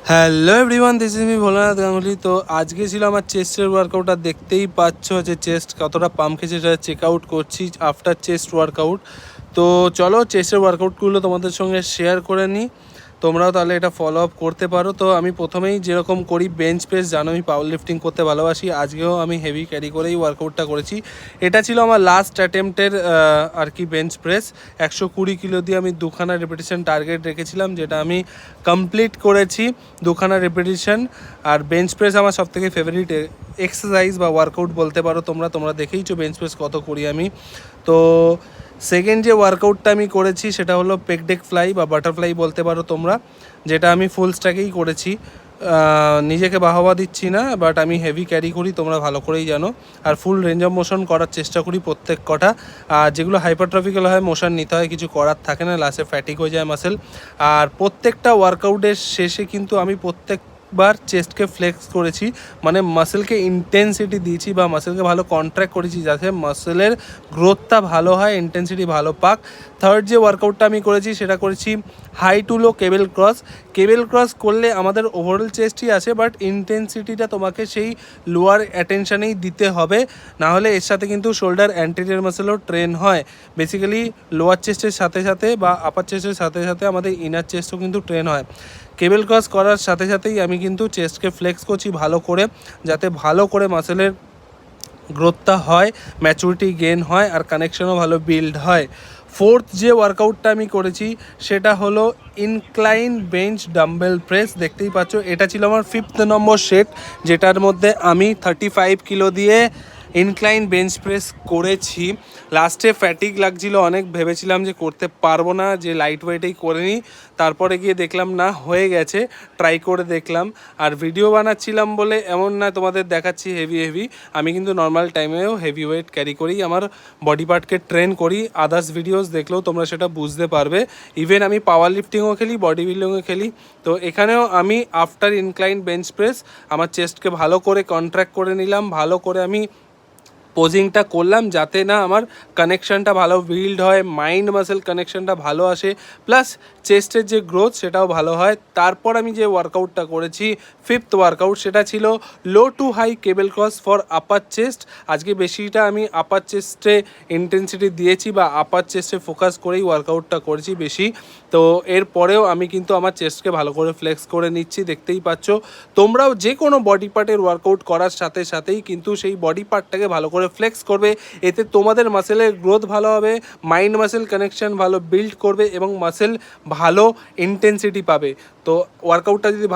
Hello everyone, this is me Bholanath Ganguly. তো আজকে ছিল আমার চেস্টের ওয়ার্কআউট, আর দেখতেই পাচ্ছ যে চেস্ট কতটা পাম্প খেয়েছে সেটা চেক আউট করছি আফটার চেস্ট ওয়ার্কআউট। তো চলো চেস্টের ওয়ার্কআউটগুলো তোমাদের সঙ্গে শেয়ার করে নিই, তোমরাও তাহলে এটা ফলো আপ করতে পারো। তো আমি প্রথমেই যেরকম করি বেঞ্চ প্রেস, জানো আমি পাওয়ার লিফটিং করতে ভালোবাসি, আজকেও আমি হেভি ক্যারি করেই ওয়ার্কআউটটা করেছি। এটা ছিল আমার লাস্ট অ্যাটেম্পটের আর কি বেঞ্চ প্রেস। 120 কিলো দিয়ে আমি দুখানা রেপিটেশন টার্গেট রেখেছিলাম, যেটা আমি কমপ্লিট করেছি দুখানা রেপিটেশন। আর বেঞ্চ প্রেস আমার সবথেকে ফেভারিট এক্সারসাইজ বা ওয়ার্কআউট বলতে পারো। তোমরা দেখেইছো বেঞ্চ প্রেস কত করি আমি। তো সেকেন্ড যে ওয়ার্কআউটটা আমি করেছি সেটা হলো পেকডেক ফ্লাই বা বাটারফ্লাই বলতে পারো তোমরা, যেটা আমি ফুল স্ট্যাকেই করেছি। নিজেকে বাহবা দিচ্ছি না, বাট আমি হেভি ক্যারি করি, তোমরা ভালো করেই জানো। আর ফুল রেঞ্জ অফ মোশন করার চেষ্টা করি প্রত্যেক কটা। আর যেগুলো হাইপারট্রফিক্যাল হয় মোশন নিতে হয়, কিছু করার থাকে না, লাস্টে ফ্যাটিক হয়ে যায় মাসেল। আর প্রত্যেকটা ওয়ার্কআউটের শেষে কিন্তু আমি প্রত্যেকবার চেস্টকে ফ্লেক্স করেছি, মানে মাসেলকে ইন্টেন্সিটি দিয়েছি বা মাসেলকে ভালো কন্ট্র্যাক্ট করেছি, যাতে মাসেলের গ্রোথটা ভালো হয়, ইন্টেন্সিটি ভালো পাক। থার্ড যে ওয়ার্কআউটটা আমি করেছি সেটা করেছি high to low cable cross. Cable cross করলে আমাদের ওভারঅল চেস্টই আছে, বাট ইন্টেন্সিটিটা তোমাকে সেই লোয়ার অ্যাটেনশানেই দিতে হবে, নাহলে এর সাথে কিন্তু শোল্ডার অ্যান্টেরিয়র মাসেলও ট্রেন হয়। বেসিক্যালি লোয়ার চেস্টের সাথে সাথে বা আপার চেস্টের সাথে সাথে আমাদের ইনার চেস্টও কিন্তু ট্রেন হয়। কেবেল ক্রস করার সাথে সাথেই আমি কিন্তু চেস্টকে ফ্লেক্স করছি ভালো করে, যাতে ভালো করে মাসেলের গ্রোথটা হয়, ম্যাচুরিটি গেন হয়, আর কানেকশনও ভালো বিল্ড হয়। ফোর্থ যে ওয়ার্কআউটটা আমি করেছি সেটা হলো ইনক্লাইন বেঞ্চ ডাম্বেল প্রেস। দেখতেই পাচ্ছ এটা ছিল আমার 5th নম্বর সেট, যেটার মধ্যে আমি 35 কিলো দিয়ে ইনক্লাইন বেঞ্চ প্রেস করেছি। লাস্টে ফ্যাটিক লাগছিল অনেক, ভেবেছিলাম যে করতে পারবো না, যে লাইট ওয়েটেই করে নিই। তারপরে গিয়ে দেখলাম না, হয়ে গেছে, ট্রাই করে দেখলাম। আর ভিডিও বানাচ্ছিলাম বলে এমন না তোমাদের দেখাচ্ছি হেভি, আমি কিন্তু নর্মাল টাইমেও হেভি ওয়েট ক্যারি করি, আমার বডি পার্টকে ট্রেন করি। আদার্স ভিডিওস দেখলেও তোমরা সেটা বুঝতে পারবে। ইভেন আমি পাওয়ার লিফটিংও খেলি, বডি বিল্ডিংও খেলি। তো এখানেও আমি আফটার ইনক্লাইন বেঞ্চ প্রেস আমার চেস্টকে ভালো করে কন্ট্র্যাক্ট করে নিলাম, ভালো করে আমি পোজিংটা করলাম, যাতে না আমার কানেকশানটা ভালো বিল্ড হয়, মাইন্ড মাসেল কানেকশানটা ভালো আসে, প্লাস চেস্টের যে গ্রোথ সেটাও ভালো হয়। তারপর আমি যে ওয়ার্কআউটটা করেছি 5th ওয়ার্কআউট, সেটা ছিল low to high cable cross for upper chest. আজকে বেশিটা আমি আপার চেস্টে ইন্টেন্সিটি দিয়েছি বা আপার চেস্টে ফোকাস করেই ওয়ার্কআউটটা করেছি বেশি। তো এরপরেও আমি কিন্তু আমার চেস্টকে ভালো করে ফ্লেক্স করে নিচ্ছি, দেখতেই পাচ্ছ। তোমরাও যে কোনো বডি পার্টের ওয়ার্কআউট করার সাথে সাথেই কিন্তু সেই বডি পার্টটাকে ভালো করে ফ্লেক্স করবে, এতে তোমাদের মাসেলের গ্রোথ ভালো হবে, মাইন্ড মাসেল কানেকশন ভালো বিল্ড করবে এবং মাসেল ভালো ইন্টেন্সিটি পাবে। তো ওয়ার্কআউটটা যদি ভালো